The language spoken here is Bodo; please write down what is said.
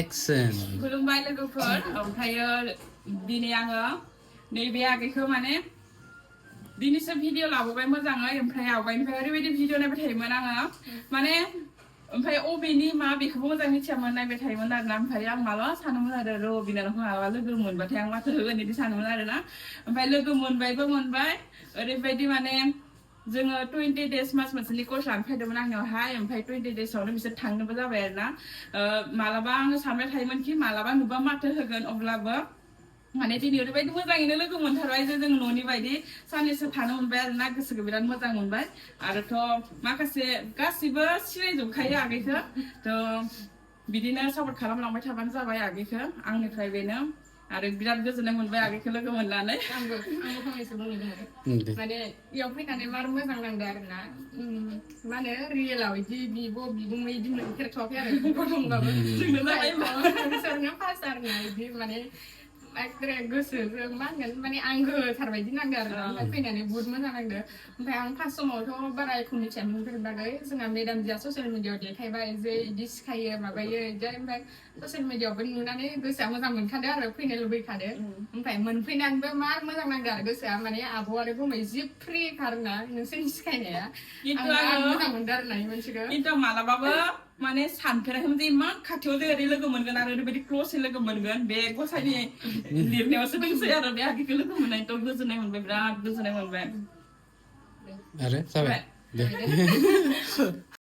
एक्शन खुलुमबाय लोगोफोर ओमफ्रायो दिनै आङो नैबे आगैखौ माने दिनैसो भिडिअ लाबोबाय मोजाङै ओमफ्राय आवगायनिफ्राय ओरैबायदि भिडिअ नायबाय थायोमोन आङो माने ओमफ्राय अबेनि मा बेखौबो मोजां मिथियामोन नायबाय थायोमोन आरोना ओमफ्राय आं मालाबा सानोमोन आरो र' बिनानावखौ मालाबा लोगो मोनबाथाय आं माथो होगोन बिदि सानोमोन आरोना ओमफ्राय लोगो मोनबायबो मोनबाय ओरैबायदि माने जोङो 20 days मास मोनसेनि कर्स लानो फैदोंमोन आंनियावहाय ओमफ्राय 20 daysआवनो बिसोर थांनोबो जाबाय आरोना मालाबा आङो सानबाय थायोमोन कि मालाबा नुबा माथो होगोन अब्लाबो माने दिनै ओरैबायदि मोजाङैनो लोगो मोनथारबाय जे जों न'नि बायदि साननैसो थानो मोनबाय आरोना गोसोखौ बिराद मोजां मोनबाय आरोथ' माखासे गासिबो सिनायजोबखायो आगैखौ थ' बिदिनो सापर्ट खालामलांबाय थाबानो जाबाय आगैखौ आंनिफ्राय बेनो आरो बिराद गोजोननाय मोनबाय आगैखौ लोगो मोननानै आंबो फंनैसो बुंनो माने इयाव फैनानै मार मोजां नांदों आरोना मा होनो रियेलाव बिदि बिब' बिगुमै बिदि मोनफेरथ'वाखै आरो गथ'बाबो जोंनो जाबाय बिसोरनो फार्स्ट आरोना बिदि माने एकदम गोसोजों मा होनगोन माने आंगोथार बायदि नांदों आरोना ओमफ्राय फैनानै बुहुत मोजां नांदों ओमफ्राय आं फार्स्ट समावथ' बारा एख' मिथियामोन बेफोरनि बागै जोंहा मेदाम जिया ससियेल मिडियाआव देखायबाय जे बिदि सिखायो माबायो बिदि ओमफ्राय ससियेल मिडियाआवबो नुनानै गोसोआ मोजां मोनखादों आरो फैनो लुबैखादों ओमफ्राय मोनफैनानैबो मार मोजां नांदों आरो गोसोआ माने आब' आरो गुमै जि फ्रि खारोना नोंसोरनि सिखायनाया आं मोजां मोनदों आरो ना मोनसेखौ खिन्थु मालाबाबो माने सानफेराखैमोन जे इमान खाथियाव जे ओरै लोगो मोनगोन आरो ओरैबायदि क्लसै लोगो मोनगोन बे गसाइनि लिरनायावसो दंसै आरो बे आगैखौ लोगो मोननायथ' गोजोननाय मोनबाय बिराद गोजोननाय मोनबाय अरे जाबाय दे